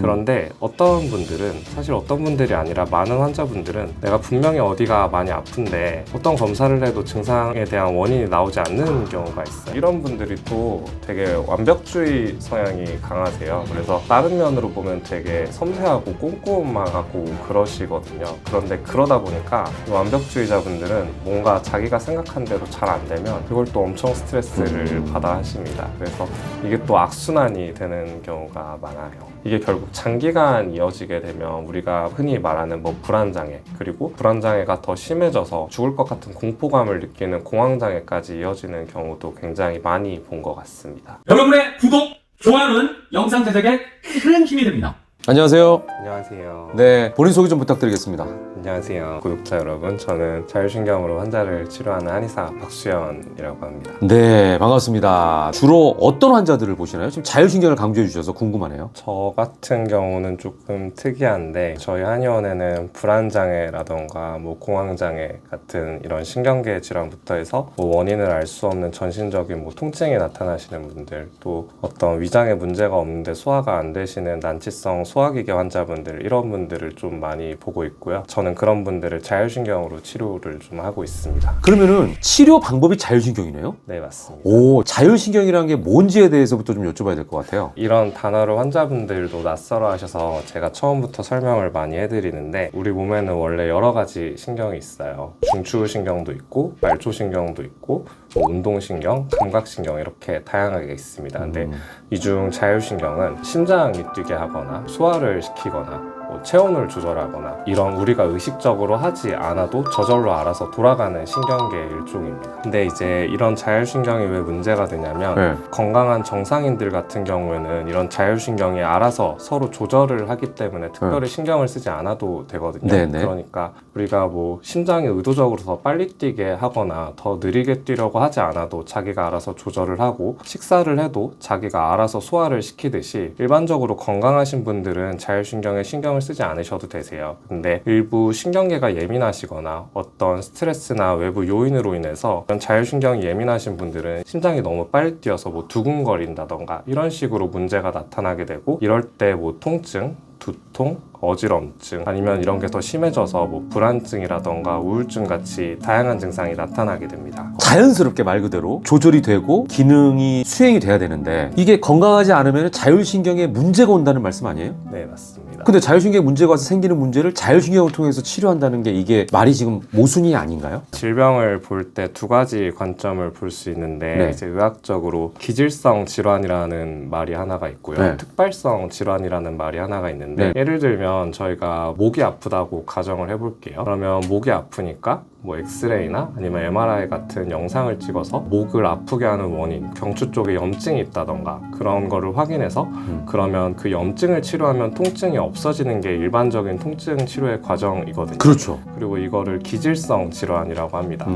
그런데 어떤 분들은, 사실 어떤 분들이 아니라 많은 환자분들은 내가 분명히 어디가 많이 아픈데 어떤 검사를 해도 증상에 대한 원인이 나오지 않는 경우가 있어요. 이런 분들이 또 되게 완벽주의 성향이 강하세요. 그래서 다른 면으로 보면 되게 섬세하고 꼼꼼하고 그러시거든요. 그런데 그러다 보니까 이 완벽주의자분들은 뭔가 자기가 생각한 대로 잘 안 되면 그걸 또 엄청 스트레스를 받아 하십니다. 그래서 이게 또 악순환이 되는 경우가 많아요. 이게 결국 장기간 이어지게 되면 우리가 흔히 말하는 뭐 불안장애, 그리고 불안장애가 더 심해져서 죽을 것 같은 공포감을 느끼는 공황장애까지 이어지는 경우도 굉장히 많이 본 것 같습니다. 여러분의 구독, 좋아요는 영상 제작에 큰 힘이 됩니다. 안녕하세요. 안녕하세요. 네, 본인 소개 좀 부탁드리겠습니다. 안녕하세요. 구독자 여러분, 저는 자율신경으로 환자를 치료하는 한의사 박수현이라고 합니다. 네, 반갑습니다. 주로 어떤 환자들을 보시나요? 지금 자율신경을 강조해 주셔서 궁금하네요. 저 같은 경우는 조금 특이한데, 저희 한의원에는 불안장애라던가 뭐 공황장애 같은 이런 신경계 질환부터 해서 뭐 원인을 알 수 없는 전신적인 뭐 통증이 나타나시는 분들, 또 어떤 위장에 문제가 없는데 소화가 안 되시는 난치성 소화기계 환자분들, 이런 분들을 좀 많이 보고 있고요. 저는 그런 분들을 자율신경으로 치료를 좀 하고 있습니다. 그러면은 치료 방법이 자율신경이네요? 네, 맞습니다. 오, 자율신경이라는 게 뭔지에 대해서부터 좀 여쭤봐야 될 것 같아요. 이런 단어를 환자분들도 낯설어 하셔서 제가 처음부터 설명을 많이 해드리는데, 우리 몸에는 원래 여러 가지 신경이 있어요. 중추신경도 있고 말초신경도 있고 뭐 운동신경, 감각신경, 이렇게 다양하게 있습니다. 근데 이 중 자율신경은 심장이 뛰게 하거나 소화를 시키거나 뭐 체온을 조절하거나 이런 우리가 의식적으로 하지 않아도 저절로 알아서 돌아가는 신경계의 일종입니다. 근데 이제 이런 자율신경이 왜 문제가 되냐면 건강한 정상인들 같은 경우에는 이런 자율신경이 알아서 서로 조절을 하기 때문에 특별히 신경을 쓰지 않아도 되거든요. 네네. 그러니까 우리가 뭐 심장이 의도적으로 더 빨리 뛰게 하거나 더 느리게 뛰려고 하지 않아도 자기가 알아서 조절을 하고, 식사를 해도 자기가 알아서 소화를 시키듯이 일반적으로 건강하신 분들은 자율신경에 신경을 쓰지 않으셔도 되세요. 근데 일부 신경계가 예민하시거나 어떤 스트레스나 외부 요인으로 인해서 이런 자율신경이 예민하신 분들은 심장이 너무 빨리 뛰어서 뭐 두근거린다던가 이런 식으로 문제가 나타나게 되고, 이럴 때 뭐 통증, 두통, 어지럼증, 아니면 이런 게 더 심해져서 뭐 불안증이라던가 우울증 같이 다양한 증상이 나타나게 됩니다. 자연스럽게 말 그대로 조절이 되고 기능이 수행이 돼야 되는데, 이게 건강하지 않으면 자율신경에 문제가 온다는 말씀 아니에요? 네, 맞습니다. 근데 자율신경에 문제가 와서 생기는 문제를 자율신경을 통해서 치료한다는 게, 이게 말이 지금 모순이 아닌가요? 질병을 볼 때 두 가지 관점을 볼 수 있는데, 네. 이제 의학적으로 기질성 질환이라는 말이 하나가 있고요. 네. 특발성 질환이라는 말이 하나가 있는데, 네. 예를 들면 저희가 목이 아프다고 가정을 해볼게요. 그러면 목이 아프니까 뭐 엑스레이나 아니면 MRI 같은 영상을 찍어서 목을 아프게 하는 원인, 경추 쪽에 염증이 있다던가 그런 거를 확인해서 그러면 그 염증을 치료하면 통증이 없어지는 게 일반적인 통증 치료의 과정이거든요. 그렇죠. 그리고 이거를 기질성 질환이라고 합니다.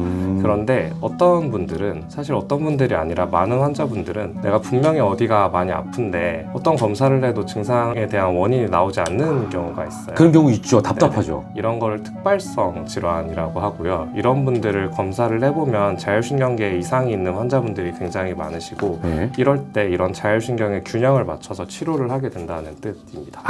그런데 어떤 분들은, 사실 어떤 분들이 아니라 많은 환자분들은 내가 분명히 어디가 많이 아픈데 어떤 검사를 해도 증상에 대한 원인이 나오지 않는 경우가 있어요. 그런 경우 있죠. 답답하죠. 네네. 이런 거를 특발성 질환이라고 하고요. 이런 분들을 검사를 해보면 자율신경계에 이상이 있는 환자분들이 굉장히 많으시고, 네. 이럴 때 이런 자율신경의 균형을 맞춰서 치료를 하게 된다는 뜻입니다.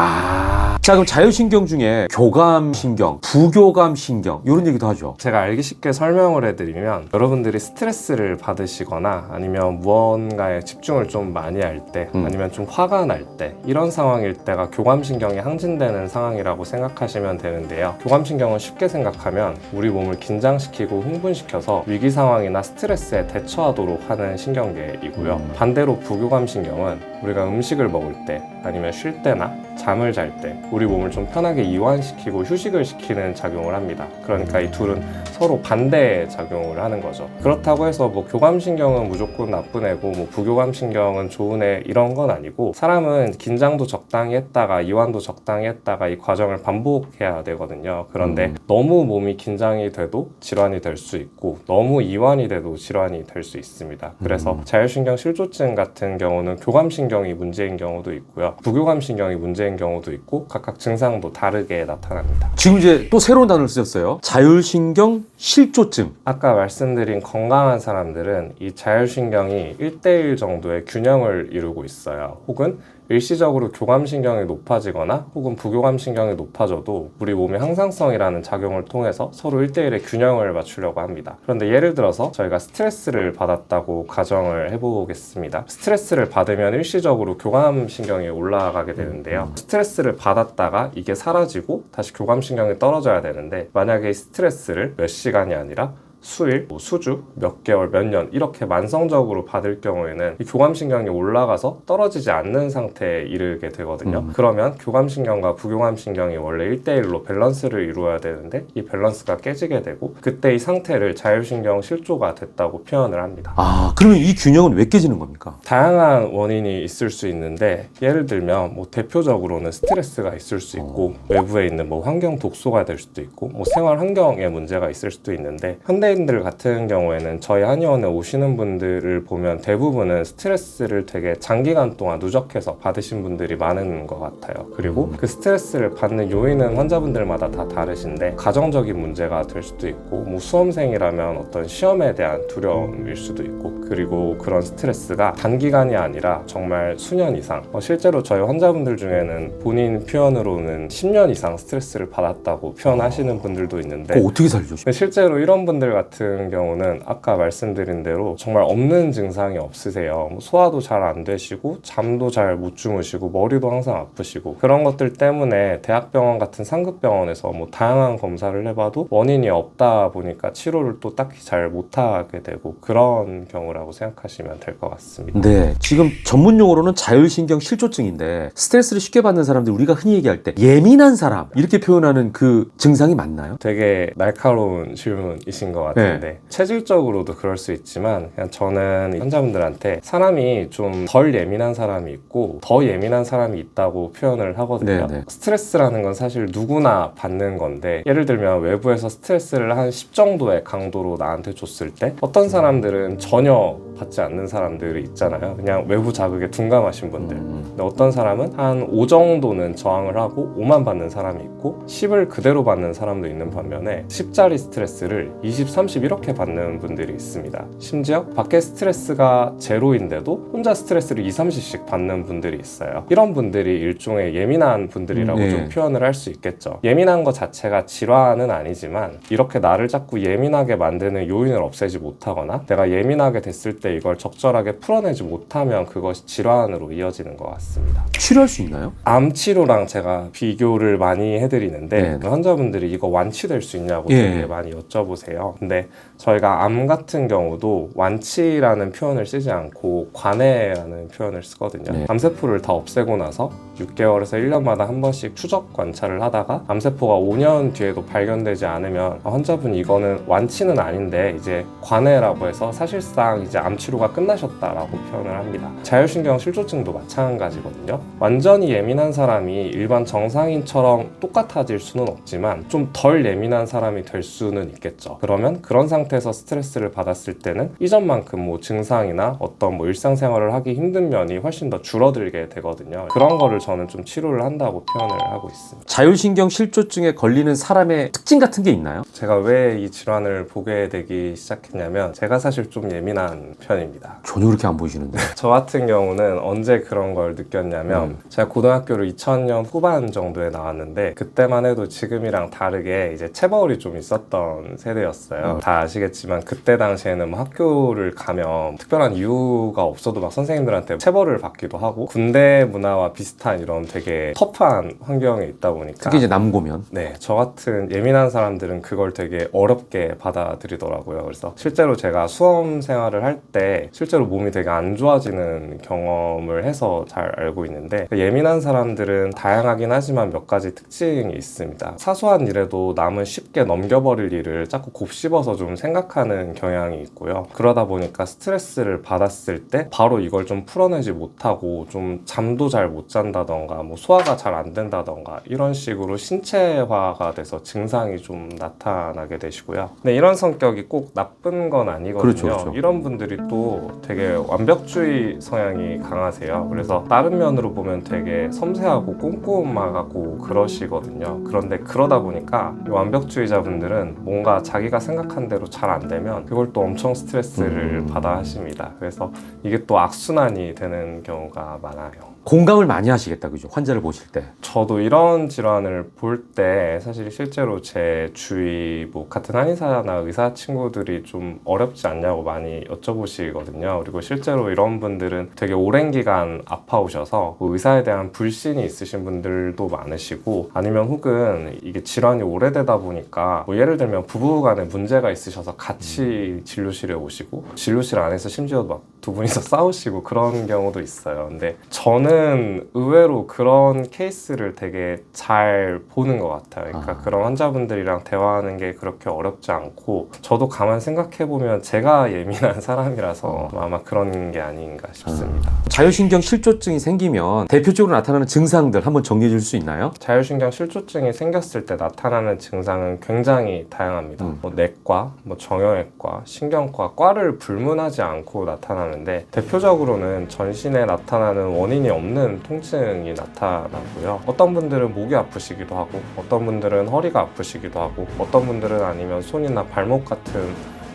자, 그럼 자율신경 중에 교감신경, 부교감신경, 이런 얘기도 하죠. 제가 알기 쉽게 설명을 해드리면, 여러분들이 스트레스를 받으시거나 아니면 무언가에 집중을 좀 많이 할 때, 아니면 좀 화가 날 때, 이런 상황일 때가 교감신경이 항진되는 상황이라고 생각하시면 되는데요. 교감신경은 쉽게 생각하면 우리 몸을 긴장시키고 흥분시켜서 위기 상황이나 스트레스에 대처하도록 하는 신경계이고요. 반대로 부교감신경은 우리가 음식을 먹을 때, 아니면 쉴 때나 잠을 잘 때 우리 몸을 좀 편하게 이완시키고 휴식을 시키는 작용을 합니다. 그러니까 이 둘은 서로 반대의 작용을 하는 거죠. 그렇다고 해서 뭐 교감신경은 무조건 나쁜 애고 뭐 부교감신경은 좋은 애, 이런 건 아니고, 사람은 긴장도 적당히 했다가 이완도 적당히 했다가 이 과정을 반복해야 되거든요. 그런데 너무 몸이 긴장이 돼도 질환이 될 수 있고, 너무 이완이 돼도 질환이 될 수 있습니다. 그래서 자율신경 실조증 같은 경우는 교감신경이 문제인 경우도 있고요, 부교감신경이 문제인 경우도 있고, 각각 증상도 다르게 나타납니다. 지금 이제 또 새로운 단어를 쓰셨어요. 자율신경 실조증. 아까 말씀드린 건강한 사람들은 이 자율신경이 1:1 정도의 균형을 이루고 있어요. 혹은 일시적으로 교감신경이 높아지거나 혹은 부교감신경이 높아져도 우리 몸의 항상성이라는 작용을 통해서 서로 1대1의 균형을 맞추려고 합니다. 그런데 예를 들어서 저희가 스트레스를 받았다고 가정을 해보겠습니다. 스트레스를 받으면 일시적으로 교감신경이 올라가게 되는데요. 스트레스를 받았다가 이게 사라지고 다시 교감신경이 떨어져야 되는데, 만약에 이 스트레스를 몇 시간이 아니라 수일, 수주, 몇 개월, 몇 년 이렇게 만성적으로 받을 경우에는 이 교감신경이 올라가서 떨어지지 않는 상태에 이르게 되거든요. 그러면 교감신경과 부교감신경이 원래 1대1로 밸런스를 이루어야 되는데 이 밸런스가 깨지게 되고, 그때 이 상태를 자율신경 실조가 됐다고 표현을 합니다. 아, 그러면 이 균형은 왜 깨지는 겁니까? 다양한 원인이 있을 수 있는데, 예를 들면 대표적으로는 스트레스가 있을 수 있고, 외부에 있는 환경 독소가 될 수도 있고, 생활 환경에 문제가 있을 수도 있는데, 현대인들 같은 경우에는 저희 한의원에 오시는 분들을 보면 대부분은 스트레스를 되게 장기간 동안 누적해서 받으신 분들이 많은 것 같아요. 그리고 그 스트레스를 받는 요인은 환자분들마다 다 다르신데, 가정적인 문제가 될 수도 있고, 수험생이라면 어떤 시험에 대한 두려움일 수도 있고, 그리고 그런 스트레스가 단기간이 아니라 정말 수년 이상, 실제로 저희 환자분들 중에는 본인 표현으로는 10년 이상 스트레스를 받았다고 표현하시는 분들도 있는데, 그거 어떻게 살죠? 근데 실제로 이런 분들 같은 경우는 아까 말씀드린 대로 정말 없는 증상이 없으세요. 소화도 잘 안 되시고, 잠도 잘 못 주무시고, 머리도 항상 아프시고, 그런 것들 때문에 대학병원 같은 상급병원에서 다양한 검사를 해봐도 원인이 없다 보니까 치료를 또 딱히 잘 못하게 되고, 그런 경우라고 생각하시면 될 것 같습니다. 네, 지금 전문 용어로는 자율신경 실조증인데, 스트레스를 쉽게 받는 사람들, 우리가 흔히 얘기할 때 예민한 사람 이렇게 표현하는 그 증상이 맞나요? 되게 날카로운 질문이신 것 같은데, 체질적으로도 그럴 수 있지만, 그냥 저는 환자분들한테 사람이 좀 덜 예민한 사람이 있고 더 예민한 사람이 있다고 표현을 하거든요. 스트레스라는 건 사실 누구나 받는 건데, 예를 들면 외부에서 스트레스를 한 10 정도의 강도로 나한테 줬을 때, 어떤 사람들은 전혀 받지 않는 사람들이 있잖아요. 그냥 외부 자극에 둔감하신 분들. 근데 어떤 사람은 한 5 정도는 저항을 하고 5만 받는 사람이 있고, 10을 그대로 받는 사람도 있는 반면에 10짜리 스트레스를 20, 30 이렇게 받는 분들이 있습니다. 심지어 밖에 스트레스가 제로인데도 혼자 스트레스를 2, 30씩 받는 분들이 있어요. 이런 분들이 일종의 예민한 분들이라고 좀 표현을 할 수 있겠죠. 예민한 것 자체가 질환은 아니지만, 이렇게 나를 자꾸 예민하게 만드는 요인을 없애지 못하거나 내가 예민하게 됐을 때 이걸 적절하게 풀어내지 못하면 그것이 질환으로 이어지는 것 같습니다. 치료할 수 있나요? 암 치료랑 제가 비교를 많이 해드리는데, 환자분들이 이거 완치될 수 있냐고 되게 많이 여쭤보세요. 근데 저희가 암 같은 경우도 완치라는 표현을 쓰지 않고 관해라는 표현을 쓰거든요. 암세포를 다 없애고 나서 6개월에서 1년마다 한 번씩 추적 관찰을 하다가 암세포가 5년 뒤에도 발견되지 않으면 환자분이 이거는 완치는 아닌데 이제 관해라고 해서 사실상 이제 암 치료가 끝나셨다라고 표현을 합니다. 자율신경 실조증도 마찬가지거든요. 완전히 예민한 사람이 일반 정상인처럼 똑같아질 수는 없지만 좀 덜 예민한 사람이 될 수는 있겠죠. 그러면 그런 상태에서 스트레스를 받았을 때는 이전만큼 증상이나 어떤 일상생활을 하기 힘든 면이 훨씬 더 줄어들게 되거든요. 그런 거를 저는 좀 치료를 한다고 표현을 하고 있습니다. 자율신경 실조증에 걸리는 사람의 특징 같은 게 있나요? 제가 왜 이 질환을 보게 되기 시작했냐면, 제가 사실 좀 예민한 편입니다. 전혀 그렇게 안 보이시는데. 저 같은 경우는 언제 그런 걸 느꼈냐면, 제가 고등학교를 2000년 후반 정도에 나왔는데, 그때만 해도 지금이랑 다르게 이제 체벌이 좀 있었던 세대였어요. 다 아시겠지만 그때 당시에는 학교를 가면 특별한 이유가 없어도 막 선생님들한테 체벌을 받기도 하고, 군대 문화와 비슷한 이런 되게 터프한 환경에 있다 보니까, 특히 이제 남고면. 네, 저 같은 예민한 사람들은 그걸 되게 어렵게 받아들이더라고요. 그래서 실제로 제가 수험 생활을 할 때 실제로 몸이 되게 안 좋아지는 경험을 해서 잘 알고 있는데, 예민한 사람들은 다양하긴 하지만 몇 가지 특징이 있습니다. 사소한 일에도 남은 쉽게 넘겨버릴 일을 자꾸 곱씹어서 좀 생각하는 경향이 있고요. 그러다 보니까 스트레스를 받았을 때 바로 이걸 좀 풀어내지 못하고 좀 잠도 잘 못 잔다던가 소화가 잘 안 된다던가 이런 식으로 신체화가 돼서 증상이 좀 나타나게 되시고요. 근데 이런 성격이 꼭 나쁜 건 아니거든요. 그렇죠. 이런 분들이 또 되게 완벽주의 성향이 강하세요. 그래서 다른 면으로 보면 되게 섬세하고 꼼꼼하고 그러시거든요. 그런데 그러다 보니까 이 완벽주의자분들은 뭔가 자기가 생각한 대로 잘 안 되면 그걸 또 엄청 스트레스를 받아 하십니다. 그래서 이게 또 악순환이 되는 경우가 많아요. 공감을 많이 하시겠다, 그죠? 환자를 보실 때. 저도 이런 질환을 볼 때 사실 실제로 제 주위 뭐 같은 한의사나 의사 친구들이 좀 어렵지 않냐고 많이 여쭤보시거든요. 그리고 실제로 이런 분들은 되게 오랜 기간 아파오셔서 그 의사에 대한 불신이 있으신 분들도 많으시고, 아니면 혹은 이게 질환이 오래되다 보니까 뭐 예를 들면 부부간에 문제가 있으셔서 같이 진료실에 오시고 진료실 안에서 심지어 막 두 분이서 싸우시고 그런 경우도 있어요. 근데 저는 의외로 그런 케이스를 되게 잘 보는 것 같아요. 그러니까 그런 환자분들이랑 대화하는 게 그렇게 어렵지 않고, 저도 가만 생각해보면 제가 예민한 사람이라서 아마 그런 게 아닌가 싶습니다. 자율신경 실조증이 생기면 대표적으로 나타나는 증상들 한번 정리해 줄 수 있나요? 자율신경 실조증이 생겼을 때 나타나는 증상은 굉장히 다양합니다. 뭐 내과, 뭐 정형외과, 신경과, 과를 불문하지 않고 나타나는데, 대표적으로는 전신에 나타나는 원인이 없는 통증이 나타나고요. 어떤 분들은 목이 아프시기도 하고, 어떤 분들은 허리가 아프시기도 하고, 어떤 분들은 아니면 손이나 발목 같은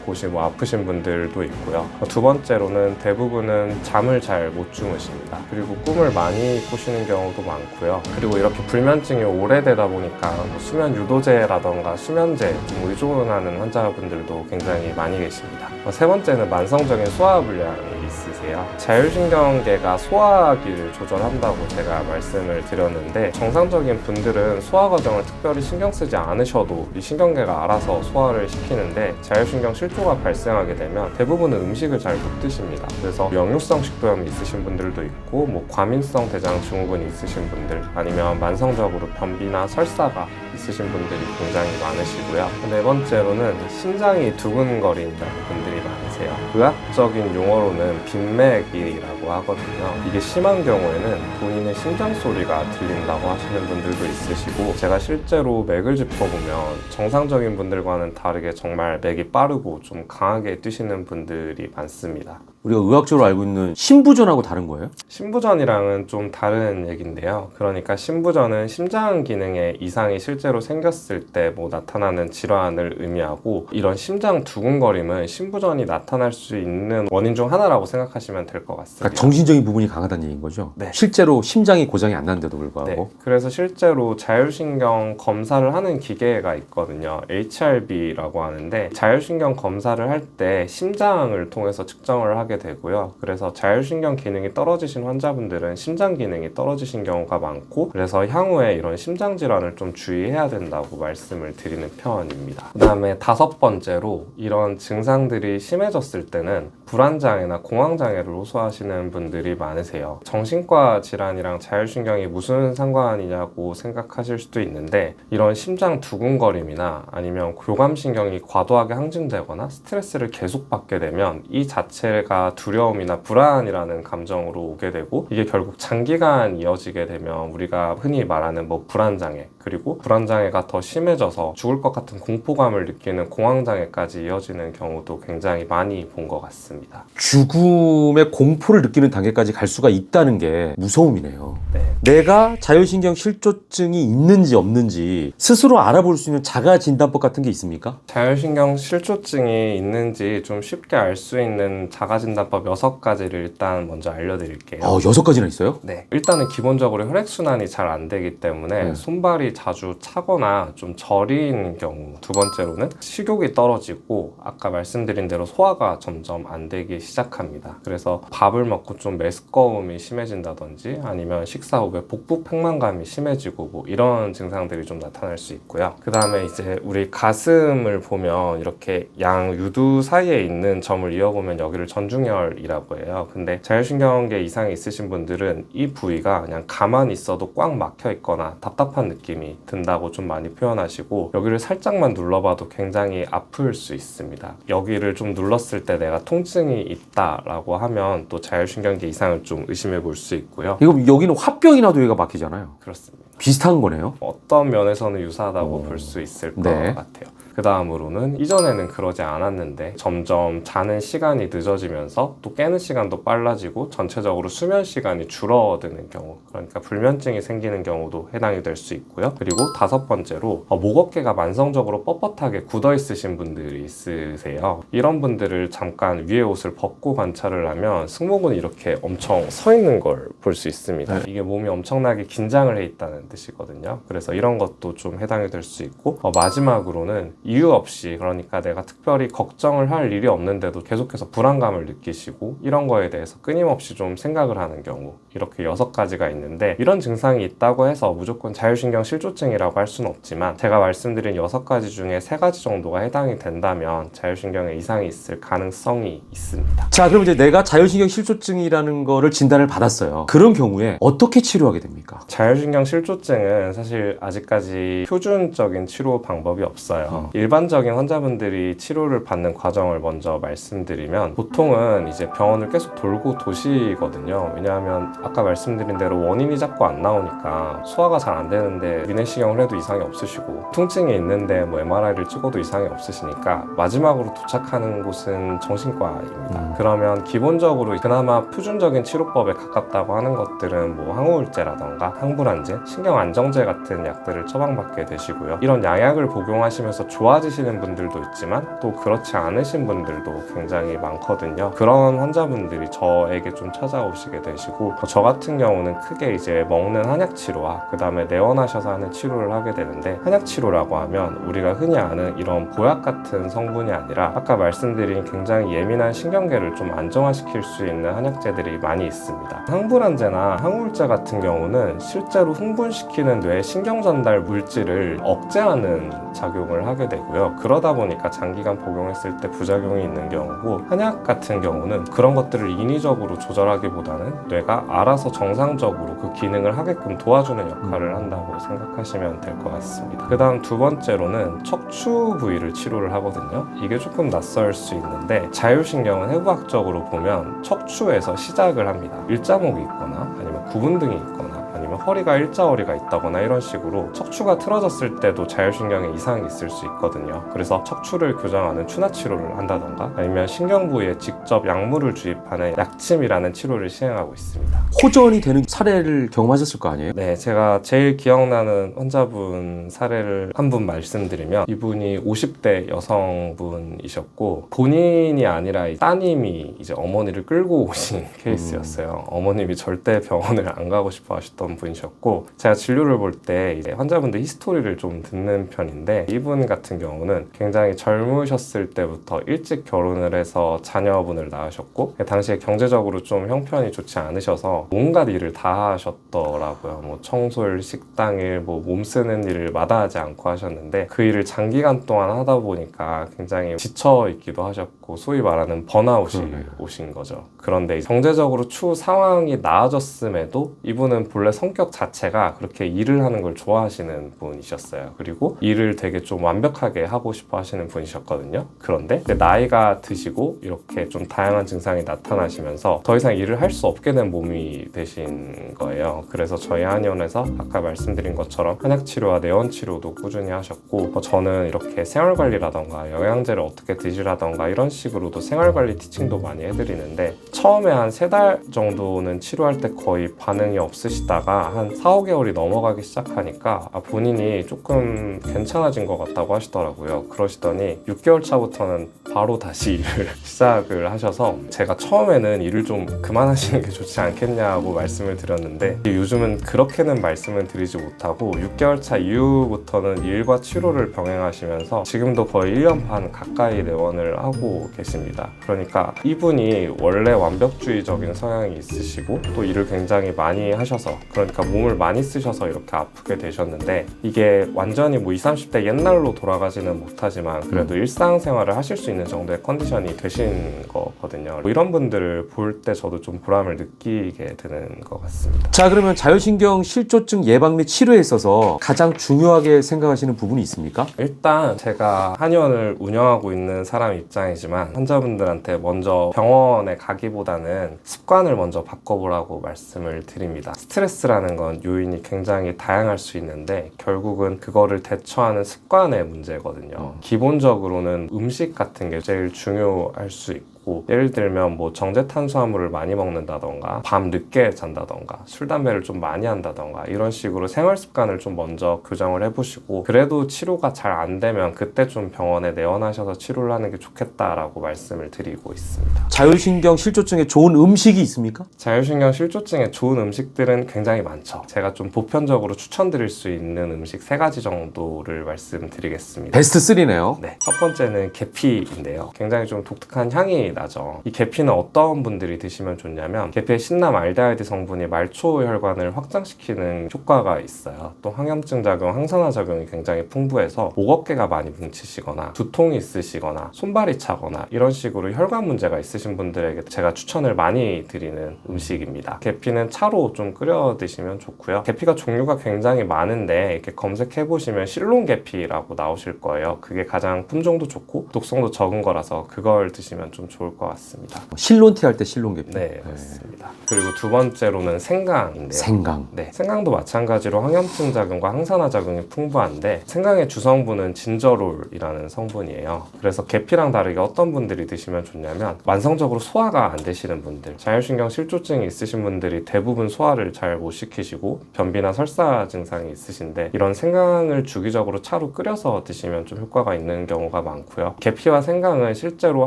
곳이 뭐 아프신 분들도 있고요. 두 번째로는 대부분은 잠을 잘 못 주무십니다. 그리고 꿈을 많이 꾸시는 경우도 많고요. 그리고 이렇게 불면증이 오래되다 보니까 뭐 수면 유도제라던가 수면제 좀 의존하는 환자분들도 굉장히 많이 계십니다. 세 번째는 만성적인 소화불량이 있으세요. 자율신경계가 소화기를 조절한다고 제가 말씀을 드렸는데, 정상적인 분들은 소화 과정을 특별히 신경 쓰지 않으셔도 이 신경계가 알아서 소화를 시키는데, 자율신경 실조가 발생하게 되면 대부분은 음식을 잘 못 드십니다. 그래서 역류성 식도염이 있으신 분들도 있고, 뭐 과민성 대장 증후군이 있으신 분들, 아니면 만성적으로 변비나 설사가 있으신 분들이 굉장히 많으시고요. 네 번째로는 심장이 두근거리는 분들이 많으세요. 의학적인 용어로는 빈맥이라고 하거든요. 이게 심한 경우에는 본인의 심장 소리가 들린다고 하시는 분들도 있으시고, 제가 실제로 맥을 짚어보면 정상적인 분들과는 다르게 정말 맥이 빠르고 좀 강하게 뛰시는 분들이 많습니다. 우리가 의학적으로 알고 있는 신부전하고 다른 거예요? 신부전이랑은 좀 다른 얘기인데요. 그러니까 신부전은 심장 기능에 이상이 실제로 생겼을 때 뭐 나타나는 질환을 의미하고, 이런 심장 두근거림은 신부전이 나타날 수 있는 원인 중 하나라고 생각하시면 될 것 같습니다. 그러니까 정신적인 부분이 강하다는 얘기인 거죠? 네. 실제로 심장이 고장이 안 난데도 불구하고. 네. 그래서 실제로 자율신경 검사를 하는 기계가 있거든요. HRB라고 하는데, 자율신경 검사를 할 때 심장을 통해서 측정을 하게 되고요. 그래서 자율신경 기능이 떨어지신 환자분들은 심장 기능이 떨어지신 경우가 많고, 그래서 향후에 이런 심장 질환을 좀 주의해야 된다고 말씀을 드리는 편입니다. 그 다음에 다섯 번째로, 이런 증상들이 심해졌을 때는 불안장애나 공황장애를 호소하시는 분들이 많으세요. 정신과 질환이랑 자율신경이 무슨 상관이냐고 생각하실 수도 있는데, 이런 심장 두근거림이나 아니면 교감신경이 과도하게 항진되거나 스트레스를 계속 받게 되면 이 자체가 두려움이나 불안이라는 감정으로 오게 되고, 이게 결국 장기간 이어지게 되면 우리가 흔히 말하는 뭐 불안장애, 그리고 불안장애가 더 심해져서 죽을 것 같은 공포감을 느끼는 공황장애까지 이어지는 경우도 굉장히 많이 본 것 같습니다. 죽음의 공포를 느끼는 단계까지 갈 수가 있다는 게 무서움이네요. 네. 내가 자율신경 실조증이 있는지 없는지 스스로 알아볼 수 있는 자가 진단법 같은 게 있습니까? 자율신경 실조증이 있는지 좀 쉽게 알 수 있는 자가진단법 6가지를 일단 먼저 알려드릴게요. 6가지나 있어요? 네. 일단은 기본적으로 혈액순환이 잘 안 되기 때문에 손발이 자주 차거나 좀 저린 경우. 두 번째로는 식욕이 떨어지고, 아까 말씀드린 대로 소화가 점점 안 되기 시작합니다. 그래서 밥을 먹고 좀 메스꺼움이 심해진다든지, 아니면 식사 후에 복부 팽만감이 심해지고 뭐 이런 증상들이 좀 나타날 수 있고요. 그 다음에 이제 우리 가슴을 보면 이렇게 양 유두 사이에 있는 점을 이어보면 여기를 전중혈이라고 해요. 근데 자율신경계 이상이 있으신 분들은 이 부위가 그냥 가만히 있어도 꽉 막혀 있거나 답답한 느낌이 든다고 좀 많이 표현하시고, 여기를 살짝만 눌러봐도 굉장히 아플 수 있습니다. 여기를 좀 눌렀을 때 내가 통증이 있다라고 하면 또 자율신경계 이상을 좀 의심해 볼 수 있고요. 이거 여기는 화병이 나도 얘가 막히잖아요. 그렇습니다. 비슷한 거네요. 어떤 면에서는 유사하다고 오. 볼 수 있을 것 네. 같아요. 그 다음으로는 이전에는 그러지 않았는데 점점 자는 시간이 늦어지면서 또 깨는 시간도 빨라지고 전체적으로 수면 시간이 줄어드는 경우, 그러니까 불면증이 생기는 경우도 해당이 될 수 있고요. 그리고 다섯 번째로 목 어깨가 만성적으로 뻣뻣하게 굳어 있으신 분들이 있으세요. 이런 분들을 잠깐 위에 옷을 벗고 관찰을 하면 승모근이 이렇게 엄청 서 있는 걸 볼 수 있습니다. 이게 몸이 엄청나게 긴장을 해 있다는 뜻이거든요. 그래서 이런 것도 좀 해당이 될 수 있고, 마지막으로는 이유 없이, 그러니까 내가 특별히 걱정을 할 일이 없는데도 계속해서 불안감을 느끼시고 이런 거에 대해서 끊임없이 좀 생각을 하는 경우, 이렇게 6가지가 있는데, 이런 증상이 있다고 해서 무조건 자율신경 실조증이라고 할 수는 없지만 제가 말씀드린 6가지 중에 3가지 정도가 해당이 된다면 자율신경에 이상이 있을 가능성이 있습니다. 자, 그럼 이제 내가 자율신경 실조증이라는 거를 진단을 받았어요. 그런 경우에 어떻게 치료하게 됩니까? 자율신경 실조증은 사실 아직까지 표준적인 치료 방법이 없어요. 일반적인 환자분들이 치료를 받는 과정을 먼저 말씀드리면, 보통은 이제 병원을 계속 돌고 도시거든요. 왜냐하면 아까 말씀드린 대로 원인이 자꾸 안 나오니까 소화가 잘 안 되는데 위내시경을 해도 이상이 없으시고, 통증이 있는데 MRI를 찍어도 이상이 없으시니까 마지막으로 도착하는 곳은 정신과입니다. 그러면 기본적으로 그나마 표준적인 치료법에 가깝다고 하는 것들은 항우울제라던가 항불안제, 신경안정제 같은 약들을 처방받게 되시고요. 이런 양약을 복용하시면서 좋아지시는 분들도 있지만 또 그렇지 않으신 분들도 굉장히 많거든요. 그런 환자분들이 저에게 좀 찾아오시게 되시고, 저 같은 경우는 크게 이제 먹는 한약 치료와 그 다음에 내원하셔서 하는 치료를 하게 되는데, 한약 치료라고 하면 우리가 흔히 아는 이런 보약 같은 성분이 아니라 아까 말씀드린 굉장히 예민한 신경계를 좀 안정화시킬 수 있는 한약재들이 많이 있습니다. 항불안제나 항우울제 같은 경우는 실제로 흥분시키는 뇌 신경 전달 물질을 억제하는 작용을 하게 되고요. 그러다 보니까 장기간 복용했을 때 부작용이 있는 경우고, 한약 같은 경우는 그런 것들을 인위적으로 조절하기보다는 뇌가 알아서 정상적으로 그 기능을 하게끔 도와주는 역할을 한다고 생각하시면 될 것 같습니다. 그 다음 두 번째로는 척추 부위를 치료를 하거든요. 이게 조금 낯설 수 있는데, 자율신경은 해부학적으로 보면 척추에서 시작을 합니다. 일자목이 있거나 아니면 구분등이 있거나 아니면 허리가 일자허리가 있다거나 이런 식으로 척추가 틀어졌을 때도 자율신경에 이상이 있을 수 있거든요. 그래서 척추를 교정하는 추나 치료를 한다던가 아니면 신경 부위에 직접 약물을 주입하는 약침이라는 치료를 시행하고 있습니다. 호전이 되는 사례를 경험하셨을 거 아니에요? 네, 제가 제일 기억나는 환자분 사례를 한 분 말씀드리면, 이분이 50대 여성분이셨고 본인이 아니라 따님이 이제 어머니를 끌고 오신 케이스였어요. 어머님이 절대 병원을 안 가고 싶어 하셨던 분이셨고, 제가 진료를 볼 때 환자분들 히스토리를 좀 듣는 편인데, 이분 같은 경우는 굉장히 젊으셨을 때부터 일찍 결혼을 해서 자녀분을 낳으셨고, 당시에 경제적으로 좀 형편이 좋지 않으셔서 온갖 일을 다 하셨더라고요. 청소일, 식당일, 몸 쓰는 일을 마다하지 않고 하셨는데, 그 일을 장기간 동안 하다 보니까 굉장히 지쳐 있기도 하셨고, 소위 말하는 번아웃이 오신 거죠. 그런데 경제적으로 추후 상황이 나아졌음에도 이분은 본래 성격 자체가 그렇게 일을 하는 걸 좋아하시는 분이셨어요. 그리고 일을 되게 좀 완벽하게 하고 싶어 하시는 분이셨거든요. 그런데 나이가 드시고 이렇게 좀 다양한 증상이 나타나시면서 더 이상 일을 할 수 없게 된 몸이 되신 거예요. 그래서 저희 한의원에서 아까 말씀드린 것처럼 한약치료와 내원치료도 꾸준히 하셨고, 저는 이렇게 생활관리라던가 영양제를 어떻게 드시라던가 이런 식으로도 생활관리 티칭도 많이 해드리는데, 처음에 한 3달 정도는 치료할 때 거의 반응이 없으시다가 한 4, 5개월이 넘어가기 시작하니까 본인이 조금 괜찮아진 것 같다고 하시더라고요. 그러시더니 6개월 차부터는 바로 다시 일을 시작을 하셔서, 제가 처음에는 일을 좀 그만하시는 게 좋지 않겠냐고 말씀을 드렸는데, 요즘은 그렇게는 말씀을 드리지 못하고 6개월 차 이후부터는 일과 치료를 병행하시면서 지금도 거의 1년 반 가까이 내원을 하고 계십니다. 그러니까 이분이 원래 완벽주의적인 성향이 있으시고 또 일을 굉장히 많이 하셔서, 그러니까 몸을 많이 쓰셔서 이렇게 아프게 되셨는데, 이게 완전히 20, 30대 옛날로 돌아가지는 못하지만 그래도 일상생활을 하실 수 있는 정도의 컨디션이 되신 거거든요. 이런 분들을 볼 때 저도 좀 보람을 느끼게 되는 것 같습니다. 자, 그러면 자율신경 실조증 예방 및 치료에 있어서 가장 중요하게 생각하시는 부분이 있습니까? 일단 제가 한의원을 운영하고 있는 사람 입장이지만 환자분들한테 먼저 병원에 가기보다는 습관을 먼저 바꿔보라고 말씀을 드립니다. 스트레스라는 계피라는 건 요인이 굉장히 다양할 수 있는데 결국은 그거를 대처하는 습관의 문제거든요. 기본적으로는 음식 같은 게 제일 중요할 수 있고, 예를 들면 뭐 정제탄수화물을 많이 먹는다던가 밤 늦게 잔다던가 술 담배를 좀 많이 한다던가 이런 식으로 생활 습관을 좀 먼저 교정을 해보시고, 그래도 치료가 잘 안 되면 그때 좀 병원에 내원하셔서 치료를 하는 게 좋겠다라고 말씀을 드리고 있습니다. 자율신경 실조증에 좋은 음식이 있습니까? 자율신경 실조증에 좋은 음식들은 굉장히 많죠. 제가 좀 보편적으로 추천드릴 수 있는 음식 3가지 정도를 말씀드리겠습니다. 베스트 3네요. 네, 첫 번째는 계피인데요. 굉장히 좀 독특한 향이 나죠. 이 계피는 어떤 분들이 드시면 좋냐면, 계피의 신남 알데하이드 성분이 말초 혈관을 확장시키는 효과가 있어요. 또 항염증 작용, 항산화 작용이 굉장히 풍부해서 목 어깨가 많이 뭉치시거나 두통이 있으시거나 손발이 차거나 이런 식으로 혈관 문제가 있으신 분들에게 제가 추천을 많이 드리는 음식입니다. 계피는 차로 좀 끓여 드시면 좋고요. 계피가 종류가 굉장히 많은데 이렇게 검색해 보시면 실론 계피라고 나오실 거예요. 그게 가장 품종도 좋고 독성도 적은 거라서 그걸 드시면 좀 좋을 것 같습니다. 실론티 할 때 실론 계피. 네, 맞습니다. 그리고 두 번째로는 생강인데요. 생강. 네, 생강도 마찬가지로 항염증 작용과 항산화 작용이 풍부한데, 생강의 주성분은 진저롤이라는 성분이에요. 그래서 계피랑 다르게 어떤 분들이 드시면 좋냐면, 만성적으로 소화가 안 되시는 분들, 자율신경 실조증이 있으신 분들이 대부분 소화를 잘 못 시키시고 변비나 설사 증상이 있으신데, 이런 생강을 주기적으로 차로 끓여서 드시면 좀 효과가 있는 경우가 많고요. 계피와 생강은 실제로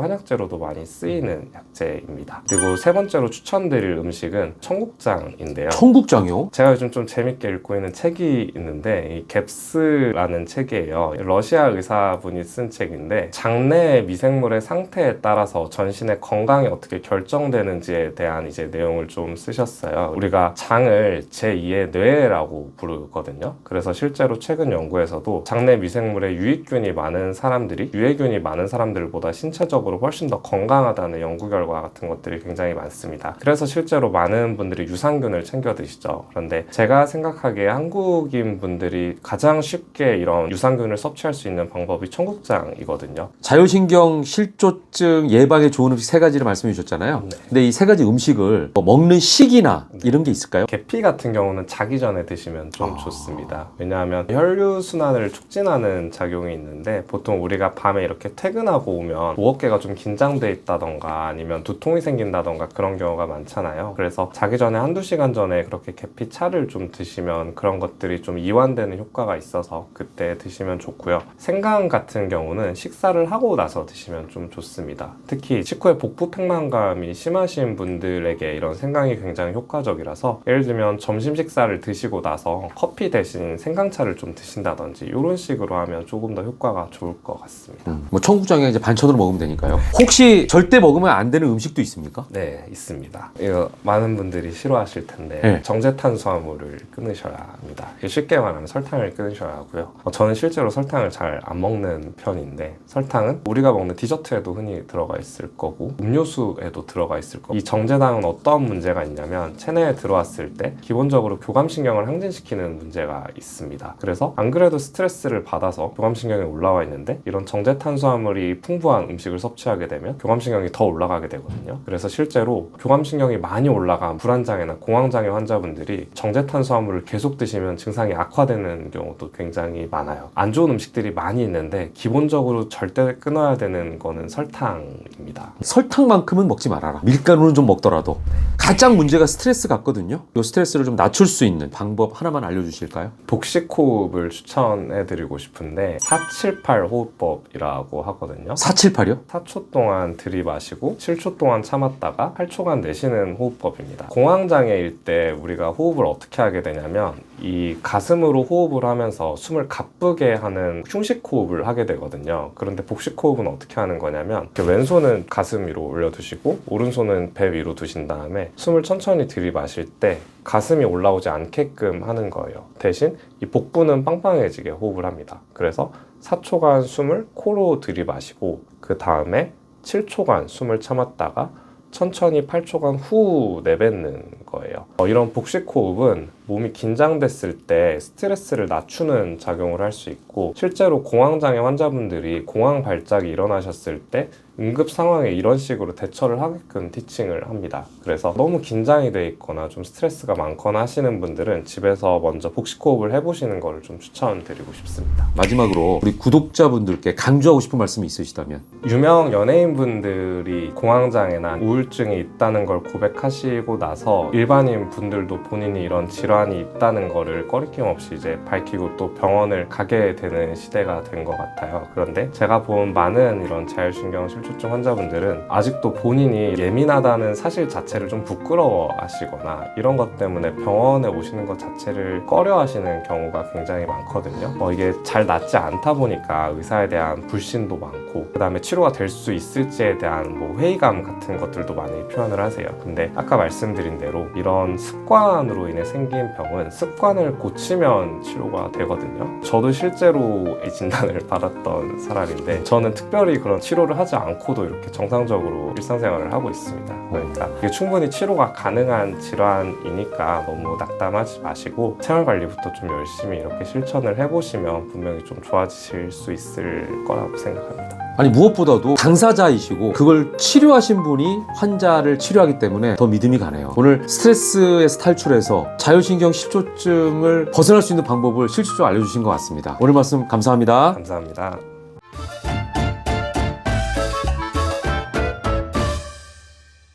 한약재로도 많이 쓰이는 약재입니다. 그리고 세 번째로 추천드릴 음식은 청국장인데요. 청국장이요? 제가 요즘 좀 재밌게 읽고 있는 책이 있는데, 이 갭스라는 책이에요. 러시아 의사분이 쓴 책인데, 장내 미생물의 상태에 따라서 전신의 건강이 어떻게 결정되는지에 대한 이제 내용을 좀 쓰셨어요. 우리가 장을 제2의 뇌라고 부르거든요. 그래서 실제로 최근 연구에서도 장내 미생물에 유익균이 많은 사람들이 유해균이 많은 사람들보다 신체적으로 훨씬 더 건강하다는 연구 결과 같은 것들이 굉장히 많습니다. 그래서 실제로 많은 분들이 유산균을 챙겨 드시죠. 그런데 제가 생각하기에 한국인 분들이 가장 쉽게 이런 유산균을 섭취할 수 있는 방법이 청국장이거든요. 자율신경 실조증 예방에 좋은 음식 3가지를 말씀해 주셨잖아요. 네. 근데 이 3가지 음식을 뭐 먹는 시기나 이런 게 있을까요? 계피 같은 경우는 자기 전에 드시면 좀 좋습니다. 왜냐하면 혈류순환을 촉진하는 작용이 있는데, 보통 우리가 밤에 이렇게 퇴근하고 오면 목 어깨가 좀 긴장돼 있다던가 아니면 두통이 생긴다던가 그런 경우가 많잖아요. 그래서 자기 전에 1-2시간 전에 그렇게 계피차를 좀 드시면 그런 것들이 좀 이완되는 효과가 있어서 그때 드시면 좋고요. 생강 같은 경우는 식사를 하고 나서 드시면 좀 좋습니다. 특히 식후에 복부 팽만감이 심하신 분들에게 이런 생강이 굉장히 효과적이라서, 예를 들면 점심 식사를 드시고 나서 커피 대신 생강차를 좀 드신다든지 이런 식으로 하면 조금 더 효과가 좋을 것 같습니다. 뭐 청국장에 이제 반찬으로 먹으면 되니까요. 혹시 절대 먹으면 안 되는 음식도 있습니까? 네, 있습니다. 이거 많은 분들이 싫어하실 텐데, 네. 정제탄수화물을 끊으셔야 합니다. 쉽게 말하면 설탕을 끊으셔야 하고요. 저는 실제로 설탕을 잘 안 먹는 편인데, 설탕은 우리가 먹는 디저트에도 흔히 들어가 있을 거고 음료수에도 들어가 있을 거고, 이 정제당은 어떤 문제가 있냐면 체내에 들어왔을 때 기본적으로 교감신경을 항진시키는 문제가 있습니다. 그래서 안 그래도 스트레스를 받아서 교감신경이 올라와 있는데, 이런 정제탄수화물이 풍부한 음식을 섭취하게 되면 교감신경이 더 올라가게 되거든요. 그래서 실제로 교감신경이 많이 올라간 불안장애나 공황장애 환자분들이 정제탄수화물을 계속 드시면 증상이 악화되는 경우도 굉장히 많아요. 안 좋은 음식들이 많이 있는데 기본적으로 절대 끊어야 되는 거는 설탕입니다. 설탕만큼은 먹지 말아라. 밀가루는 좀 먹더라도. 가장 문제가 스트레스 같거든요. 이 스트레스를 좀 낮출 수 있는 방법 하나만 알려주실까요? 복식 호흡을 추천해드리고 싶은데, 478 호흡법이라고 하거든요. 478이요? 4초 동안 들이마시고 7초 동안 참았다가 8초간 내쉬는 호흡법입니다. 공황장애일 때 우리가 호흡을 어떻게 하게 되냐면, 이 가슴으로 호흡을 하면서 숨을 가쁘게 하는 흉식 호흡을 하게 되거든요. 그런데 복식 호흡은 어떻게 하는 거냐면, 왼손은 가슴 위로 올려두시고 오른손은 배 위로 두신 다음에 숨을 천천히 들이마실 때 가슴이 올라오지 않게끔 하는 거예요. 대신 이 복부는 빵빵해지게 호흡을 합니다. 그래서 4초간 숨을 코로 들이마시고 그 다음에 7초간 숨을 참았다가 천천히 8초간 후 내뱉는 거예요. 이런 복식 호흡은 몸이 긴장됐을 때 스트레스를 낮추는 작용을 할 수 있고, 실제로 공황장애 환자분들이 공황 발작이 일어나셨을 때 응급 상황에 이런 식으로 대처를 하게끔 티칭을 합니다. 그래서 너무 긴장이 돼 있거나 좀 스트레스가 많거나 하시는 분들은 집에서 먼저 복식 호흡을 해보시는 거를 좀 추천드리고 싶습니다. 마지막으로 우리 구독자분들께 강조하고 싶은 말씀이 있으시다면? 유명 연예인분들이 공황장애나 우울증이 있다는 걸 고백하시고 나서 일반인 분들도 본인이 이런 질환이 있다는 거를 꺼리낌 없이 이제 밝히고 또 병원을 가게 되는 시대가 된 것 같아요. 그런데 제가 본 많은 이런 자율신경 실조증 환자분들은 아직도 본인이 예민하다는 사실 자체를 좀 부끄러워 하시거나 이런 것 때문에 병원에 오시는 것 자체를 꺼려 하시는 경우가 굉장히 많거든요. 이게 잘 낫지 않다 보니까 의사에 대한 불신도 많고, 그 다음에 치료가 될 수 있을지에 대한 뭐 회의감 같은 것들도 많이 표현을 하세요. 근데 아까 말씀드린 대로 이런 습관으로 인해 생긴 병은 습관을 고치면 치료가 되거든요. 저도 실제로 이 진단을 받았던 사람인데, 저는 특별히 그런 치료를 하지 않고도 이렇게 정상적으로 일상생활을 하고 있습니다. 그러니까 이게 충분히 치료가 가능한 질환이니까 너무 낙담하지 마시고 생활관리부터 좀 열심히 이렇게 실천을 해보시면 분명히 좀 좋아지실 수 있을 거라고 생각합니다. 아니, 무엇보다도 당사자이시고 그걸 치료하신 분이 환자를 치료하기 때문에 더 믿음이 가네요. 오늘 스트레스에서 탈출해서 자율신경 실조증을 벗어날 수 있는 방법을 실질적으로 알려주신 것 같습니다. 오늘 말씀 감사합니다. 감사합니다.